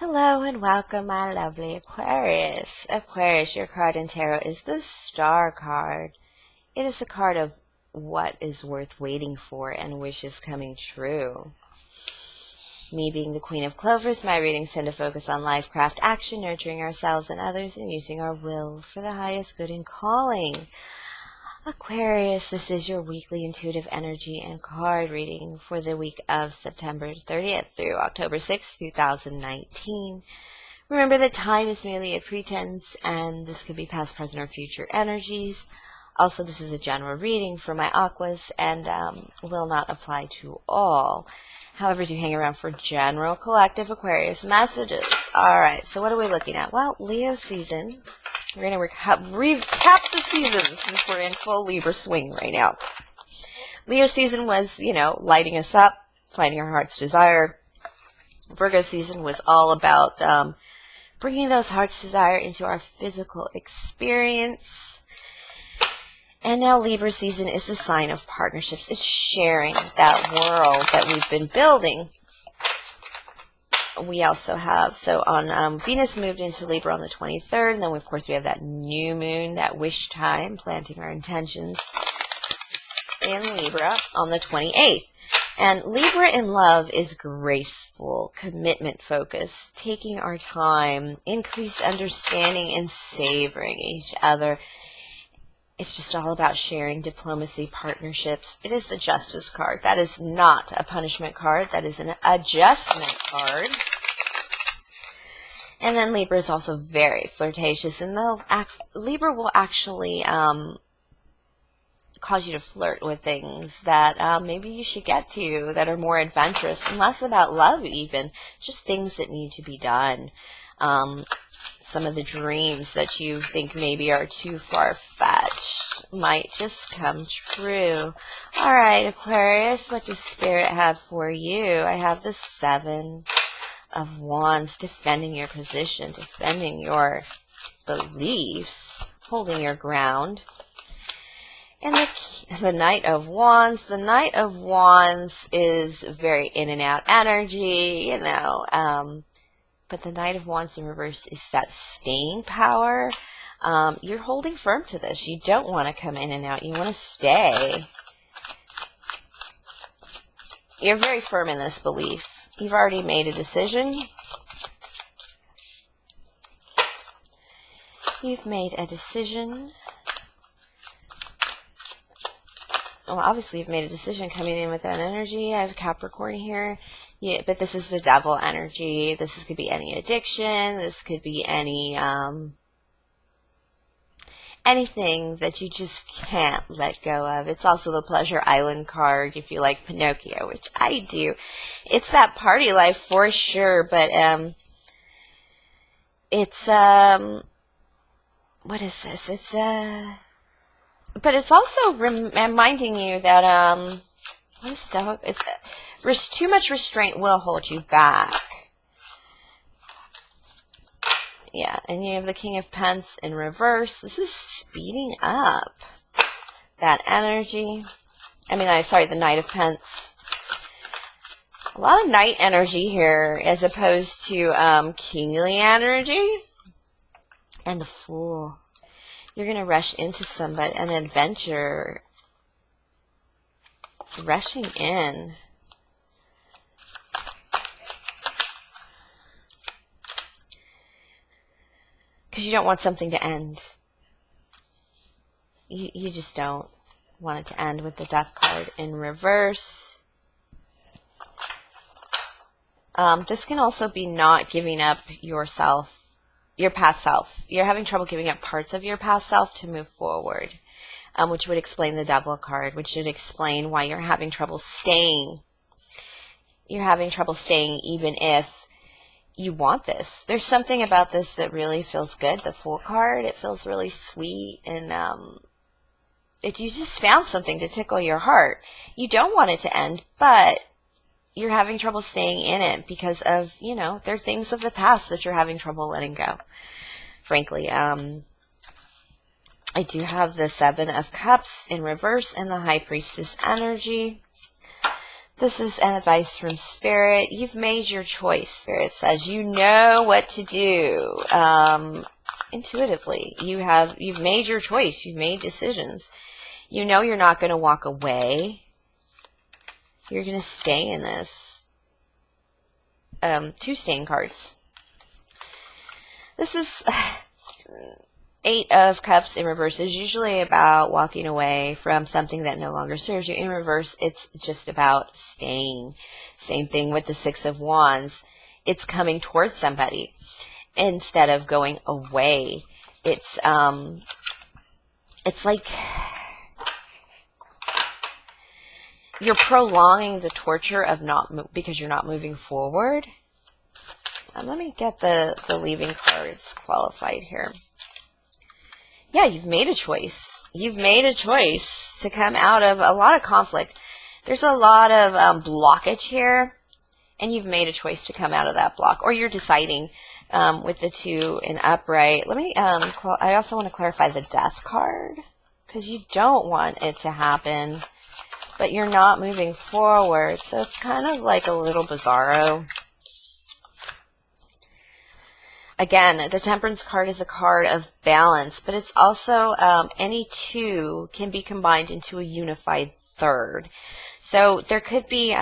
Hello and welcome, my lovely Aquarius. Aquarius, your card in tarot is the Star card. It is a card of what is worth waiting for and wishes coming true. Me being the Queen of Clovers, my readings tend to focus on life, craft, action, nurturing ourselves and others, and using our will for the highest good and calling. Aquarius, this is your weekly intuitive energy and card reading for the week of September 30th through October 6th, 2019. Remember that time is merely a pretense, and this could be past, present, or future energies. Also, this is a general reading for my Aquas and will not apply to all. However, do hang around for general collective Aquarius messages. Alright, so what are we looking at? Well, Leo season. We're going to recap the season since we're in full Libra swing right now. Leo season was, lighting us up, finding our heart's desire. Virgo season was all about bringing those heart's desire into our physical experience. And now Libra season is the sign of partnerships. It's sharing that world that we've been building. We also have, Venus moved into Libra on the 23rd, and then of course we have that new moon, that wish time, planting our intentions in Libra on the 28th. And Libra in love is graceful, commitment focused, taking our time, increased understanding, and savoring each other. It's just all about sharing, diplomacy, partnerships. It is the Justice card. That is not a punishment card. That is an adjustment card. And then Libra is also very flirtatious. And Libra will actually cause you to flirt with things that maybe you should get to that are more adventurous and less about love even. Just things that need to be done. Some of the dreams that you think maybe are too far-fetched might just come true. All right, Aquarius, what does Spirit have for you? I have the 7 of Wands, defending your position, defending your beliefs, holding your ground. And the Knight of Wands. The Knight of Wands is very in and out energy, but the Knight of Wands in reverse is that staying power. You're holding firm to this. You don't want to come in and out. You want to stay. You're very firm in this belief. You've already made a decision. You've made a decision. Well, obviously you've made a decision coming in with that energy. I have Capricorn here. Yeah, but this is the devil energy. This could be any addiction. This could be any anything that you just can't let go of. It's also the Pleasure Island card if you like Pinocchio, which I do. It's that party life for sure, but it's what is this? It's but it's also reminding you that what is the devil? It's too much restraint will hold you back. Yeah, and you have the King of Pentacles in reverse. This is speeding up that energy. The Knight of Pentacles. A lot of Knight energy here as opposed to kingly energy. And the Fool. You're going to rush into somebody, an adventure. Rushing in. Because you don't want something to end. You just don't want it to end with the Death card in reverse. This can also be not giving up yourself. Your past self. You're having trouble giving up parts of your past self to move forward, which would explain the Devil card, which should explain why you're having trouble staying. You're having trouble staying even if you want this. There's something about this that really feels good. The Fool card, it feels really sweet, and you just found something to tickle your heart. You don't want it to end, but you're having trouble staying in it because of, there are things of the past that you're having trouble letting go. Frankly, I do have the 7 of Cups in reverse and the High Priestess energy. This is an advice from Spirit. You've made your choice, Spirit says. You know what to do. Intuitively. You've made your choice. You've made decisions. You know you're not going to walk away. You're going to stay in this. 2 staying cards. This is 8 of Cups in reverse is usually about walking away from something that no longer serves you. In reverse, it's just about staying. Same thing with the 6 of Wands. It's coming towards somebody instead of going away. It's like you're prolonging the torture of because you're not moving forward. Let me get the leaving cards qualified here. Yeah, you've made a choice. You've made a choice to come out of a lot of conflict. There's a lot of blockage here, and you've made a choice to come out of that block. Or you're deciding with the 2 in upright. Let me, I also want to clarify the Death card, because you don't want it to happen, but you're not moving forward. So it's kind of like a little bizarro. Again, the Temperance card is a card of balance, but it's also any 2 can be combined into a unified third. So there could be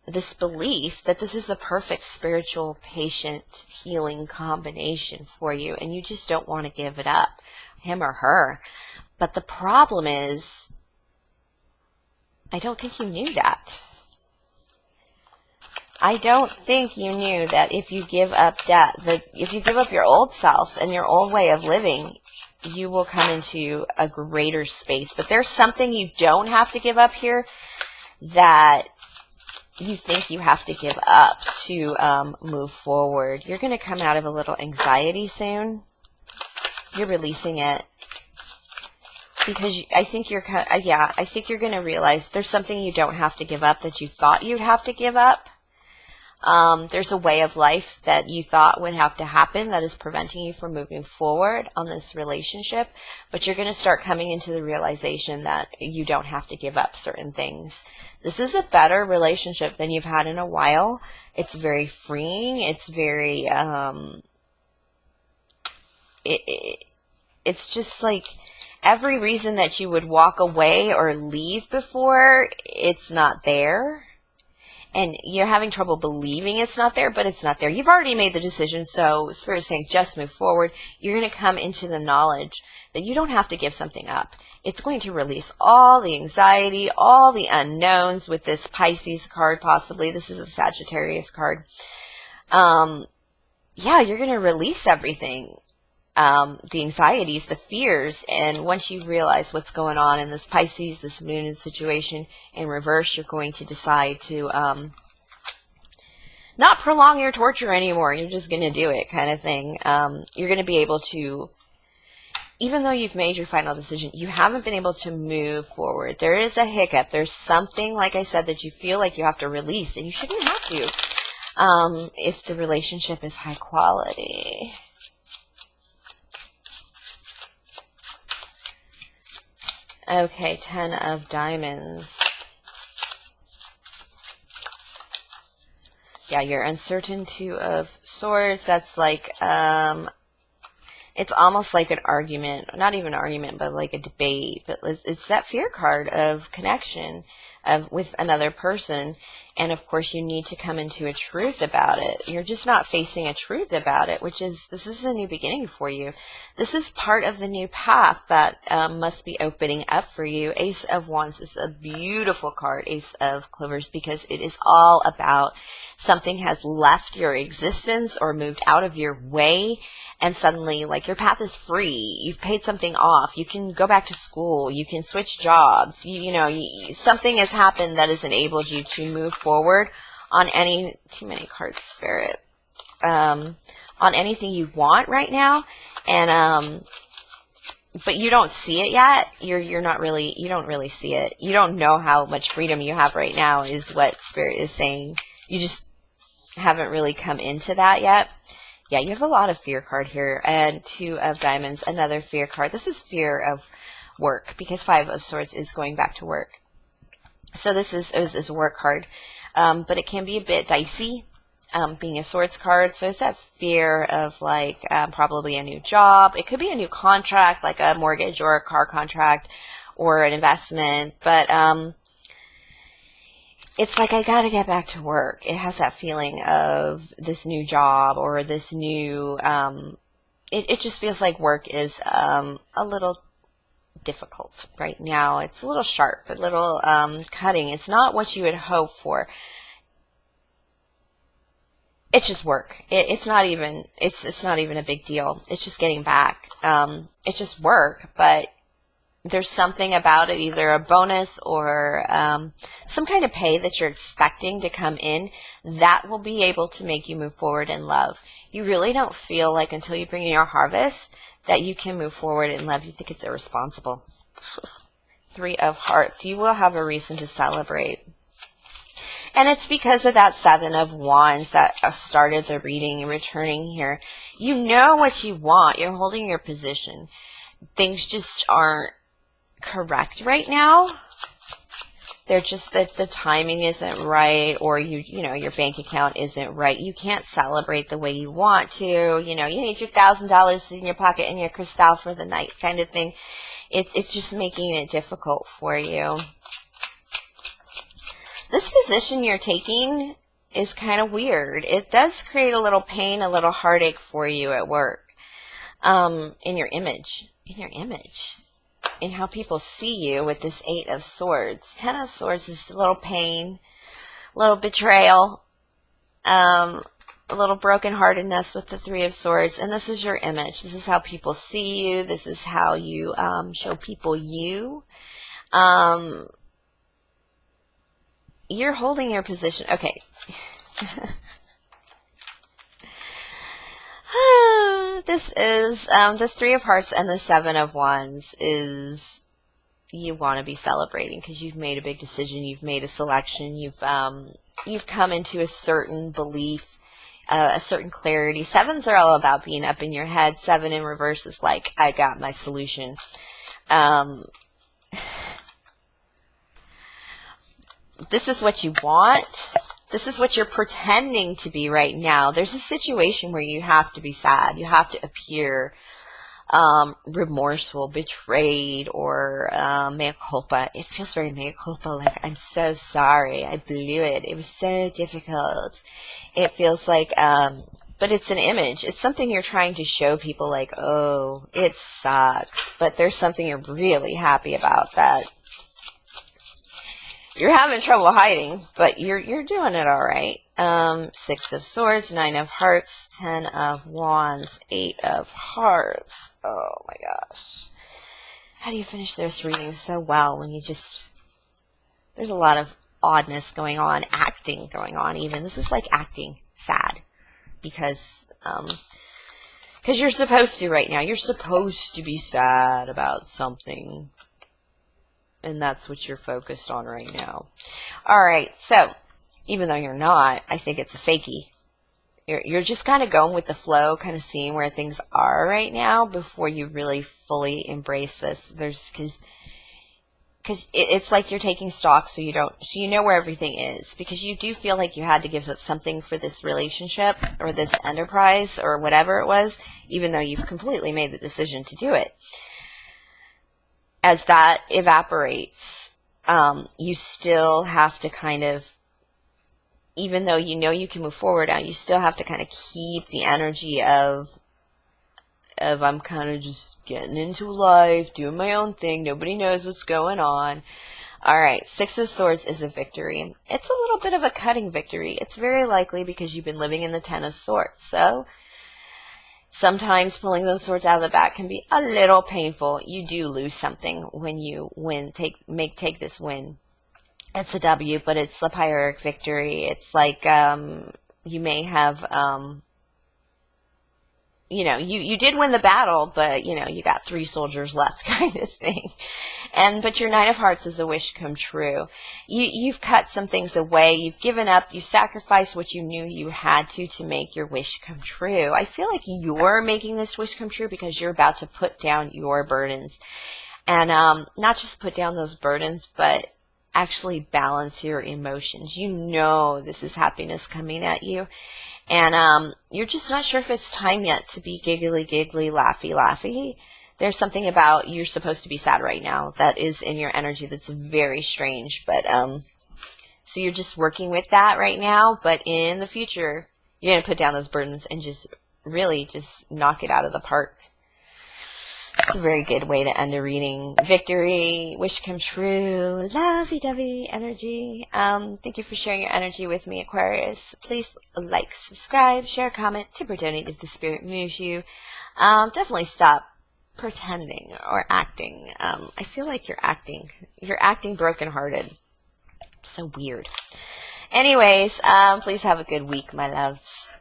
this belief that this is the perfect spiritual, patient, healing combination for you, and you just don't want to give it up, him or her. But the problem is, I don't think you knew that. I don't think you knew that if you give up if you give up your old self and your old way of living, you will come into a greater space. But there's something you don't have to give up here that you think you have to give up to move forward. You're going to come out of a little anxiety soon. You're releasing it. Because I think you're going to realize there's something you don't have to give up that you thought you'd have to give up. There's a way of life that you thought would have to happen that is preventing you from moving forward on this relationship, but you're going to start coming into the realization that you don't have to give up certain things. This is a better relationship than you've had in a while. It's very freeing. It's very, it's just like every reason that you would walk away or leave before, it's not there. And you're having trouble believing it's not there, but it's not there. You've already made the decision, so Spirit is saying just move forward. You're going to come into the knowledge that you don't have to give something up. It's going to release all the anxiety, all the unknowns with this Pisces card possibly. This is a Sagittarius card. Yeah, you're going to release everything. The anxieties, the fears, and once you realize what's going on in this Pisces, this moon situation in reverse, you're going to decide to not prolong your torture anymore. You're just going to do it, kind of thing. You're going to be able to, even though you've made your final decision, you haven't been able to move forward. There is a hiccup. There's something, like I said, that you feel like you have to release, and you shouldn't have to if the relationship is high quality. Okay, 10 of Diamonds. Yeah, your uncertain 2 of Swords. That's like, it's almost like an argument. Not even an argument, but like a debate. But it's that fear card of connection with another person. And of course, you need to come into a truth about it. You're just not facing a truth about it, which is, this is a new beginning for you. This is part of the new path that must be opening up for you. Ace of Wands is a beautiful card, Ace of Clovers, because it is all about something has left your existence or moved out of your way, and suddenly, like, your path is free. You've paid something off. You can go back to school. You can switch jobs. Something has happened that has enabled you to move forward on any, too many cards, Spirit, on anything you want right now. And, but you don't see it yet. You don't really see it. You don't know how much freedom you have right now is what Spirit is saying. You just haven't really come into that yet. Yeah, you have a lot of fear card here. And 2 of Diamonds, another fear card. This is fear of work, because 5 of Swords is going back to work. So this is a work card, but it can be a bit dicey, being a swords card. So it's that fear of like probably a new job. It could be a new contract, like a mortgage or a car contract or an investment. But it's like I got to get back to work. It has that feeling of this new job or this new. It just feels like work is a little difficult right now. It's a little sharp, a little cutting. It's not what you would hope for. It's just work. It's not even a big deal. It's just getting back. It's just work, but there's something about it, either a bonus or some kind of pay that you're expecting to come in that will be able to make you move forward in love. You really don't feel like until you bring in your harvest that you can move forward in love. You think it's irresponsible. Three of Hearts. You will have a reason to celebrate. And it's because of that Seven of Wands that started the reading and returning here. You know what you want. You're holding your position. Things just aren't correct right now. They're just that the timing isn't right, or you know your bank account isn't right. You can't celebrate the way you want to. You know, you need your $1,000 in your pocket and your crystal for the night kind of thing. It's just making it difficult for you. This position you're taking is kind of weird. It does create a little pain, a little heartache for you at work. In your image. In how people see you with this Eight of Swords. Ten of Swords is a little pain, a little betrayal, a little brokenheartedness with the Three of Swords. And this is your image. This is how people see you. This is how you show people you. You're holding your position. Okay. This is, this Three of Hearts and the Seven of Wands is, you want to be celebrating because you've made a big decision. You've made a selection. You've come into a certain belief, a certain clarity. Sevens are all about being up in your head. Seven in reverse is like, I got my solution. This is what you want. This is what you're pretending to be right now. There's a situation where you have to be sad. You have to appear remorseful, betrayed, or mea culpa. It feels very mea culpa, like I'm so sorry. I blew it. It was so difficult. It feels like, but it's an image. It's something you're trying to show people like, oh, it sucks. But there's something you're really happy about that you're having trouble hiding, but you're doing it all right. Six of Swords, Nine of Hearts, Ten of Wands, Eight of Hearts. Oh my gosh. How do you finish those readings so well when you just... There's a lot of oddness going on, acting going on even. This is like acting sad because you're supposed to right now. You're supposed to be sad about something. And that's what you're focused on right now. All right, so even though you're not, I think it's a fakie. You're just kind of going with the flow, kind of seeing where things are right now before you really fully embrace this. Because it's like you're taking stock, so you know where everything is. Because you do feel like you had to give up something for this relationship or this enterprise or whatever it was, even though you've completely made the decision to do it. As that evaporates, you still have to kind of, even though you know you can move forward now, you still have to kind of keep the energy of I'm kind of just getting into life, doing my own thing, nobody knows what's going on. All right, Six of Swords is a victory. It's a little bit of a cutting victory. It's very likely because you've been living in the Ten of Swords. So sometimes pulling those swords out of the back can be a little painful. You do lose something when you take this win. It's a W, but it's a Pyrrhic victory. It's like you may have, you did win the battle, but, you got 3 soldiers left kind of thing. But your Nine of Hearts is a wish come true. You've cut some things away. You've given up. You sacrificed what you knew you had to make your wish come true. I feel like you're making this wish come true because you're about to put down your burdens. And not just put down those burdens, but actually balance your emotions. You know this is happiness coming at you. And you're just not sure if it's time yet to be giggly, giggly, laughy, laughy. There's something about you're supposed to be sad right now that is in your energy that's very strange. But so you're just working with that right now. But in the future, you're going to put down those burdens and just really just knock it out of the park. It's a very good way to end a reading. Victory, wish come true, lovey-dovey energy. Thank you for sharing your energy with me, Aquarius. Please like, subscribe, share, comment, tip or donate if the spirit moves you. Definitely stop pretending or acting. I feel like you're acting. You're acting brokenhearted. So weird. Anyways, please have a good week, my loves.